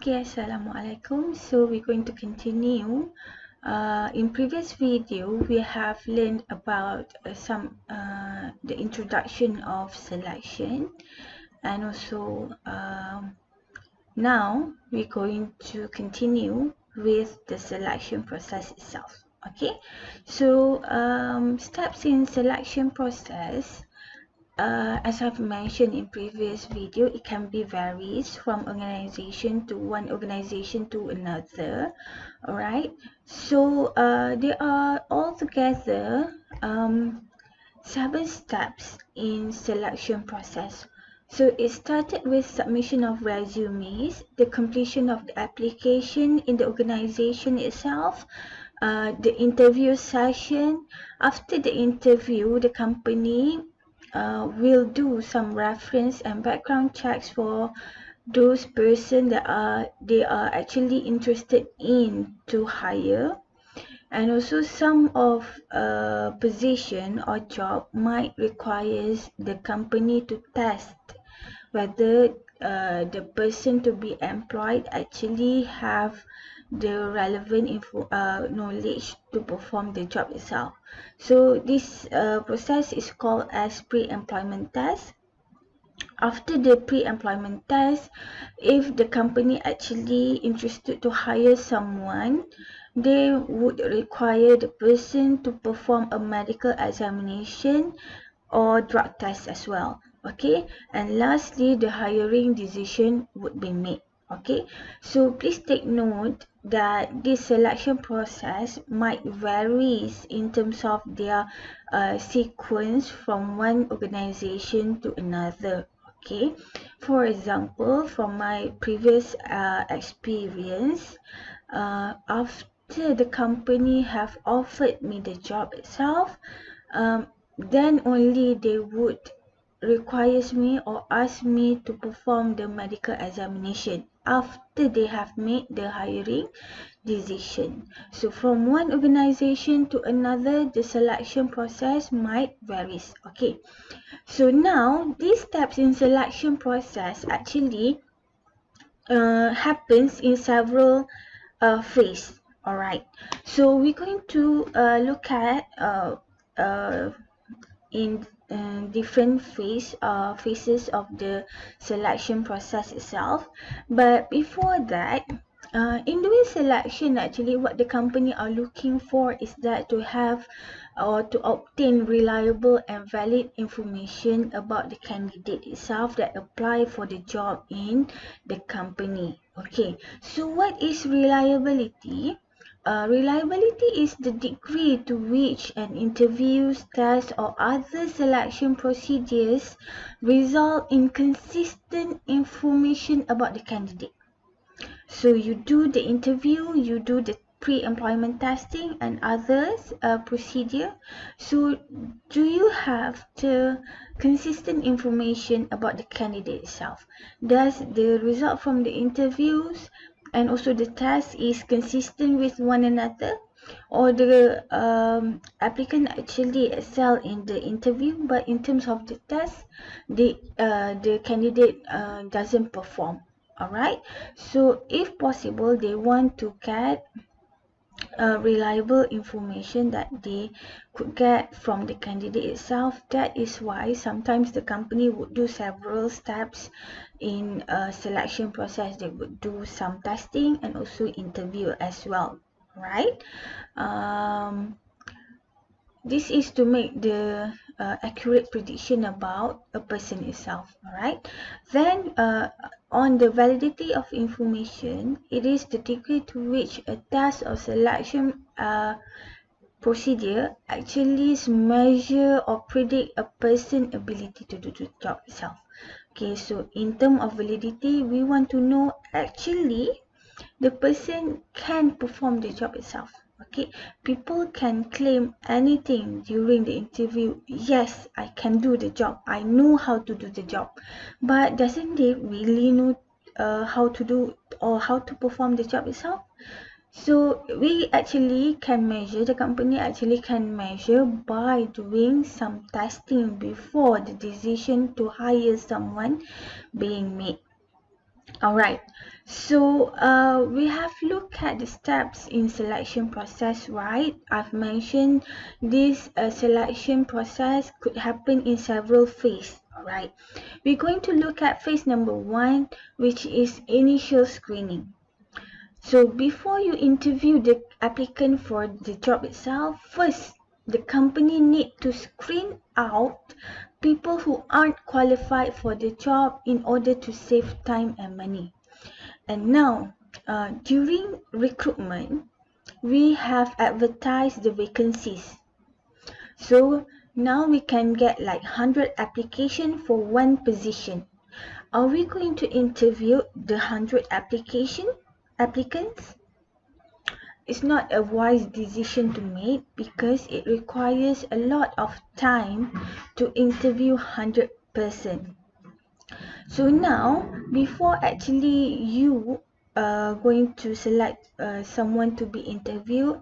Okay, Assalamualaikum. So we're going to continue. In previous video, we have learned about the introduction of selection, and also now we're going to continue with the selection process itself. Okay, so steps in selection process. As I've mentioned in previous video, it can be varies from organization to one organization to another. Alright, so there are altogether 7 steps in selection process. So it started with submission of resumes, the completion of the application in the organization itself, the interview session. After the interview, the company will do some reference and background checks for those person that they are actually interested in to hire. And also some of position or job might requires the company to test whether the person to be employed actually have the relevant knowledge to perform the job itself. So this process is called as pre-employment test. After the pre-employment test, if the company actually interested to hire someone, they would require the person to perform a medical examination or drug test as well. Okay, and lastly, the hiring decision would be made. Okay, so please take note that this selection process might varies in terms of their sequence from one organization to another. Okay, for example, from my previous experience, after the company have offered me the job itself, then only they would requires me or ask me to perform the medical examination after they have made the hiring decision. So from one organization to another, the selection process might varies. Okay, so now these steps in selection process actually happens in several phases. All right, so we're going to look at in different phases of the selection process itself. But before that, in doing selection, actually what the company are looking for is that to have or to obtain reliable and valid information about the candidate itself that apply for the job in the company. Okay, so what is reliability? Reliability is the degree to which an interview, test, or other selection procedures result in consistent information about the candidate. So you do the interview, you do the pre-employment testing and others procedure. So do you have the consistent information about the candidate itself? Does the result from the interviews and also the test is consistent with one another, or the applicant actually excel in the interview, but in terms of the test, the candidate doesn't perform. Alright, so if possible, they want to get reliable information that they could get from the candidate itself. That is why sometimes the company would do several steps in a selection process. They would do some testing and also interview as well, right? This is to make the accurate prediction about a person itself. Alright, then on the validity of information, it is the degree to which a test or selection procedure actually measure or predict a person's ability to do the job itself. Okay, so in terms of validity, we want to know actually the person can perform the job itself. Okay, people can claim anything during the interview. Yes, I can do the job, I know how to do the job, but doesn't they really know how to do or how to perform the job itself? So we actually can measure, the company actually can measure by doing some testing before the decision to hire someone being made. Alright, so we have looked at the steps in selection process, right? I've mentioned this selection process could happen in several phases. Alright, we're going to look at phase number 1, which is initial screening. So before you interview the applicant for the job itself, first the company need to screen out people who aren't qualified for the job in order to save time and money. And now, during recruitment, we have advertised the vacancies. So now we can get like 100 applications for one position. Are we going to interview the 100 applicants? It's not a wise decision to make because it requires a lot of time to interview 100 person. So now, before actually you going to select someone to be interviewed,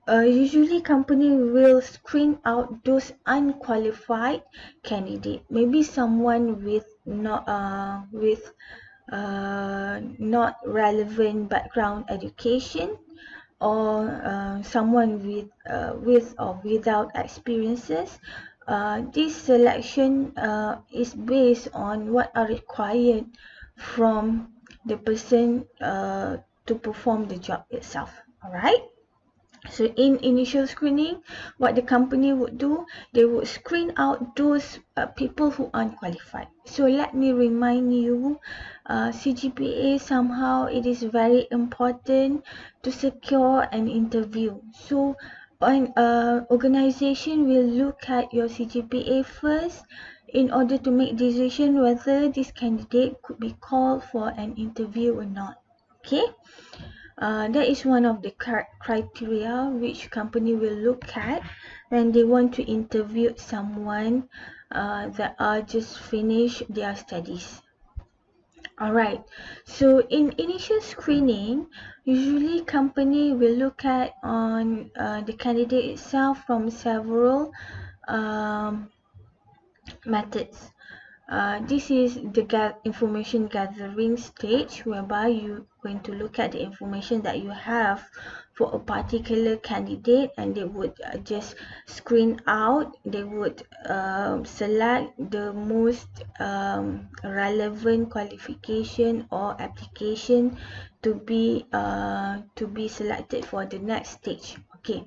usually company will screen out those unqualified candidate. Maybe someone with not relevant background education, or someone with or without experiences. This selection is based on what are required from the person to perform the job itself. Alright. So in initial screening, what the company would do, they would screen out those people who aren't qualified. So let me remind you, CGPA somehow it is very important to secure an interview. So an organization will look at your CGPA first in order to make decision whether this candidate could be called for an interview or not. Okay. That is one of the criteria which company will look at when they want to interview someone that are just finished their studies. Alright, so in initial screening, usually company will look at on the candidate itself from several methods. This is the information gathering stage, whereby you're going to look at the information that you have for a particular candidate, and they would just screen out, they would select the most relevant qualification or application to be selected for the next stage. Okay.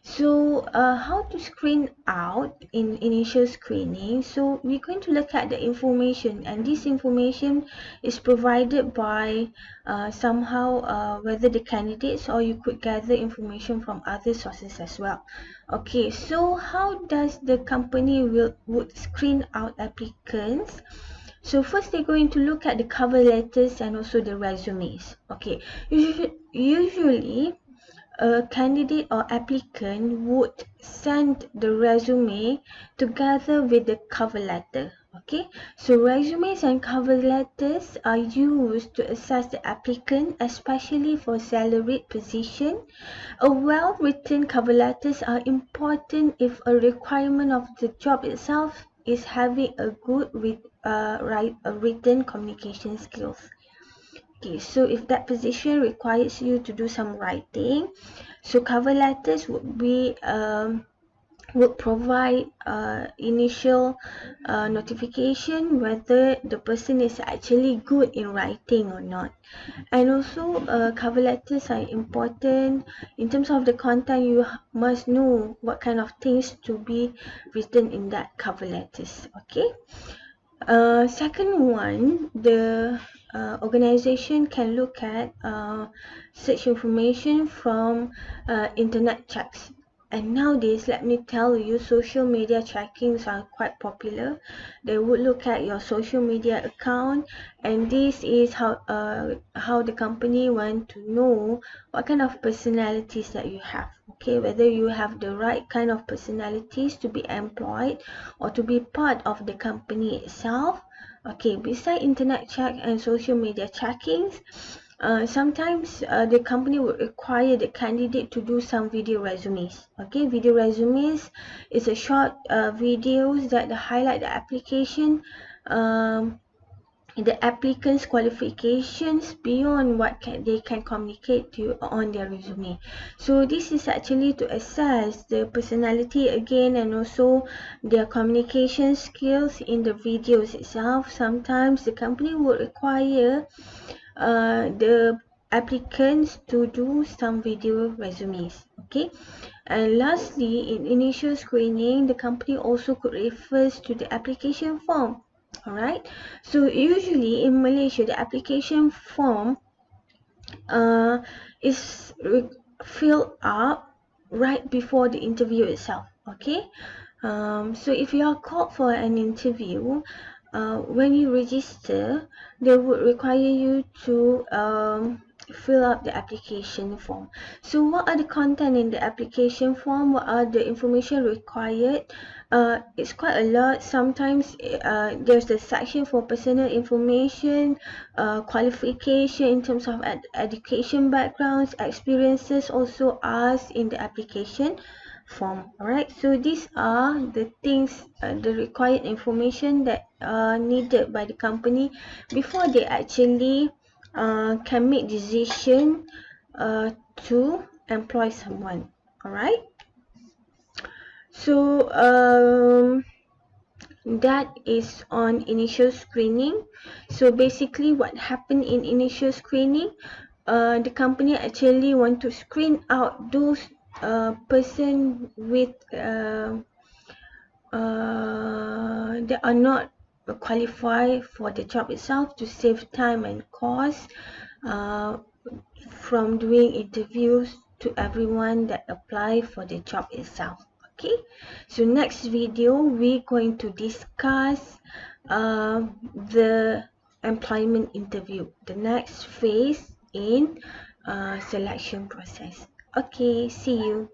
So how to screen out in initial screening? So we're going to look at the information, and this information is provided by whether the candidates, or you could gather information from other sources as well. Okay, so how does the company would screen out applicants? So first they're going to look at the cover letters and also the resumes. Okay, usually a candidate or applicant would send the resume together with the cover letter. Okay, so resumes and cover letters are used to assess the applicant, especially for salaried position. A well-written cover letters are important if a requirement of the job itself is having a good written communication skills. Okay, so if that position requires you to do some writing, so cover letters would provide initial notification whether the person is actually good in writing or not. And also cover letters are important in terms of the content. You must know what kind of things to be written in that cover letters. Okay. Second one, the organization can look at search information from internet checks. And nowadays, let me tell you, social media trackings are quite popular. They would look at your social media account, and this is how the company want to know what kind of personalities that you have. Okay, whether you have the right kind of personalities to be employed or to be part of the company itself. Okay, beside internet check and social media checkings, sometimes the company would require the candidate to do some video resumes. Okay, video resumes is a short videos that highlight the application the applicant's qualifications beyond what they can communicate to you on their resume. So this is actually to assess the personality again, and also their communication skills in the videos itself. Sometimes the company would require the applicants to do some video resumes. Okay, and lastly, in initial screening, the company also could refers to the application form. Alright, so usually in Malaysia, the application form is filled up right before the interview itself. Okay, so if you are called for an interview, when you register, they would require you to fill up the application form. So what are the content in the application form? What are the information required? It's quite a lot. Sometimes there's the section for personal information, qualification in terms of education backgrounds, experiences also asked in the application form. Alright, so these are the things, the required information that are needed by the company before they actually can make decision to employ someone. Alright, so that is on initial screening. So basically what happened in initial screening, the company actually want to screen out those person with they are not qualified for the job itself, to save time and cost from doing interviews to everyone that apply for the job itself. Okay, so next video we're going to discuss the employment interview, the next phase in selection process. Okay, see you.